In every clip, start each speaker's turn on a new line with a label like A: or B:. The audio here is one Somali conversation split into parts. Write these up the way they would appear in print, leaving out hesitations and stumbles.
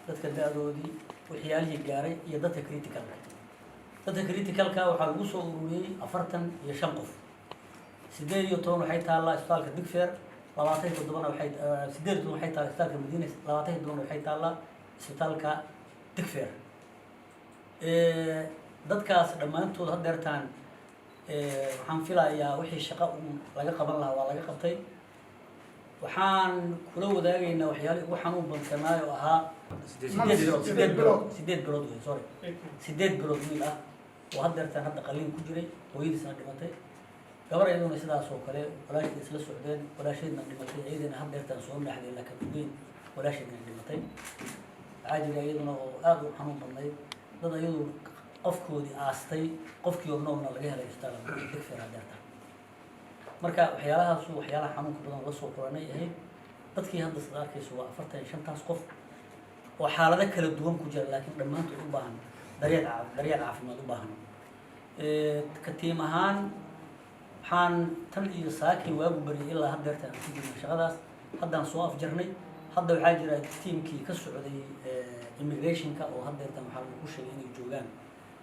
A: dadka da'doodii waxyaalihii gaaray iyo dadka critical-ka critical-ka waxaa lagu soo ururiyey 45 qof 18 waxay taallaa isbitaalka Digfaar 27 waxay 18 waxay taallaa isbitaalka Madiina 27 waxay taallaa isbitaalka Digfaar dadkaas dhammaantood hadeertaan waxaan filayaa wixii shaqo laga qaban lahaa waa laga qabtay waxaan kula wadaagaynaa waxyaalo ugu xanuun badnaa oo ahaa 8 bilood wiil ah oo hadeertaan hadda qalliin ku jiray hooyadiisna dhimatay gabar iyaduna sidaas oo kale walaasheed isla socdeen walaasheedna dhimatay iyadana hadeertaan soo naxday laakiin ugeyn walaasheedna dhimatay caajira iyaduna oo aad u xanuun badnayd dad iyadu qofkoodii aastay qofkii oo noolna laga helay isbitaalka Digfaar hadeertaan marka waxyaalahaas waxyaalaha xanuunka badan la soo kulanay ahayd dadkii hadda sadarkiisu waa 45 qof oo xaalado kala duwan ku jira laakiin dhammaantood u baahan daryeel caafimaad u baahan ka tiim ahaan waxaan tan iyo saakii waagu bariyay ilaa hadeertaan ku jirnay shaqadaas haddaan soo afjarnay hadda waxaa jira tiimkii ka socday immigration-ka oo hadeertaan waxaa lagu sheegay inay joogaan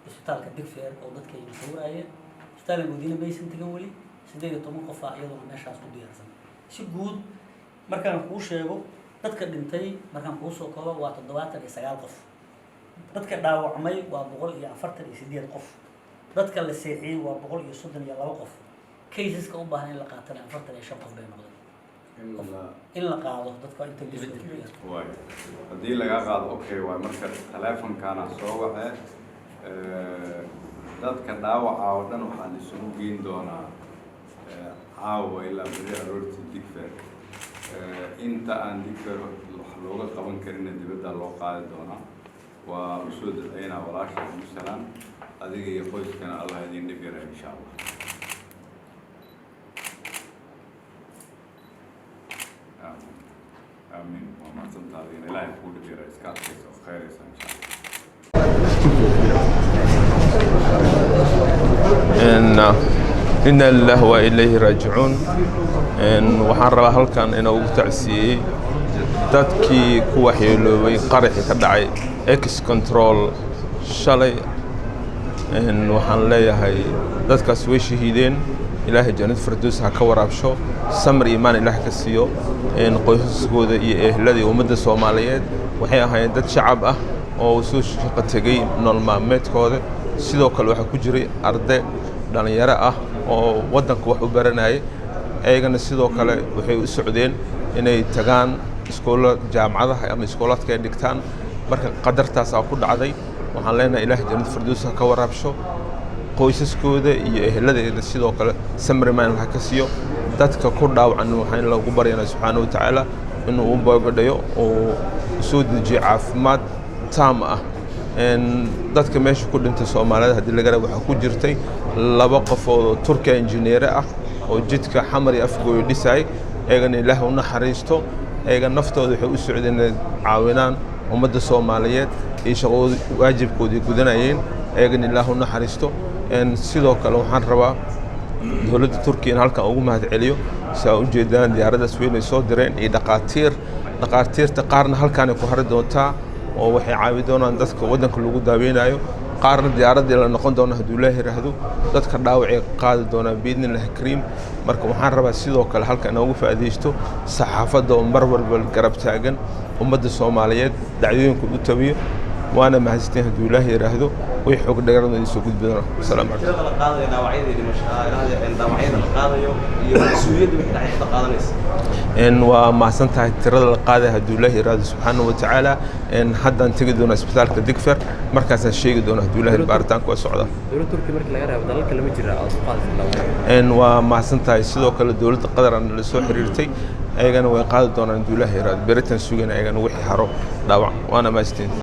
A: isbitaalka Digfaar oo dadka ay sawirayeen isbitaalka Madiina baysan tagan wali 18 qof iyadoo meeshaas ku diyaarsan si guud markaan kuu sheego dadka dhintay markaan kuu soo koobo waa 79 qof dadka dhaawacmay waa 148 qof dadka la seexiyay waa 132 qof caseska u baahan in la qaatana 45 qof bay noqdeen in la qaado dadka inta
B: way hadii laga qaado okay way marka telefonkana soo waxay dadka dhaawaca oo dhan waxaa la isugu geyn doonaa caawa ilaa bari aroortii Digfaar inta aan Digfaar wax looga qaban karin dibadda loo qaadi doonaa waa u soo dadayna walaasha musalan adiga iyo qoyskana Allah idin dhibira insha Allah آمين وما تنتظرين لا يكون في رئيس كاتب خير إن شاء الله إن الله وإليه راجعون waxaan rabaa halkan inuu ugu tacsiiyay dadkii ku waxyeeloobay qaraxii ka dhacay X control shalay waxaan leeyahay dadkaas way shahiideen ilaahay jannada firdaws ha ka waraabsho samir iimaan ilaahay ka siiyo qoysaskooda iyo ehelada ummadda Soomaaliyeed waxay ahaayeen dad shacab ah oo soo shaqo tagay nolol maalmeedkooda sidoo kale waxa ku jiray arday dhalinyaro ah oo wadanka wax u baranayay ayagana sidoo kale waxay u socdeen inay tagaan iskoolada jaamacadaha ama iskoolaadka ay dhigtaan marka qadartaas ku dhacday waxaan leenahay ilaahay jannada firdaws ha ka waraabsho qoysaskooda iyo ehelada sidoo kale samir iimaan ha ka siiyo dadka ku dhaawacan waxaan lagu baryaynaa subxaanahu wa ta'ala inuu u boogadhayo oo soo dejiyo caafimaad taam ah dadka meesha ku dhintay Soomaalida hadii laga rabo waxa ku jirtay 2 qof oo Turkiya engineer ah oo jidka xamari afgooy dhisay eegana Ilaahay u naxariisto eega naftooda waxay u socdeen caawinaan ummadda Soomaaliyeed ee shaqooda waajibkooda gudanayeen eegana Ilaahay u naxariisto sidoo kale waxaan rabaa dawladda Turkiga halkan ugu mahad celiyo saa u jeedaan diyaaradaas weyn ay soo direen iyo dhaqaatiirta qaarna halkan ay ku hari doontaa oo waxay caawi doonaan dadka wadanka lagu daaweynayo qaarna diyaaradii la noqon doona haduu Ilaahay raahdo dadka dhaawacay qaadi doona biidnillaahi kariim marka waxaan rabaa sidoo kale halkan ugu faa'iideysto saxaafadda oo mar walba garab taagan ummadda Soomaaliyeed dacwooyinka u tabiyo وانا ما حسيت هدول الله يرهدو ويحوق دقرنا يسوق بدنا السلام عليكم. هذا القاضي أنا وعيد اللي مش هذا وعيد القاضي يسويد وإحنا عيد القاضي ناس. إن وما سنتها ترى القاضي هدول الله يرهدو سبحانه وتعالى إن حدا تجدون اسبتال كدكفر مركز الشيء دون هدول الله البارتان كوسعودة. دولة تركيا مركز لغيرها بدل كلام يجرى القاضي. إن وما سنتها سيدو كل دولة القدر أن السوق حريرتي أيجان وقاضي دون هدول الله يرهدو بريتن سوقنا أيجان وحي حرو داوع وأنا ما استين.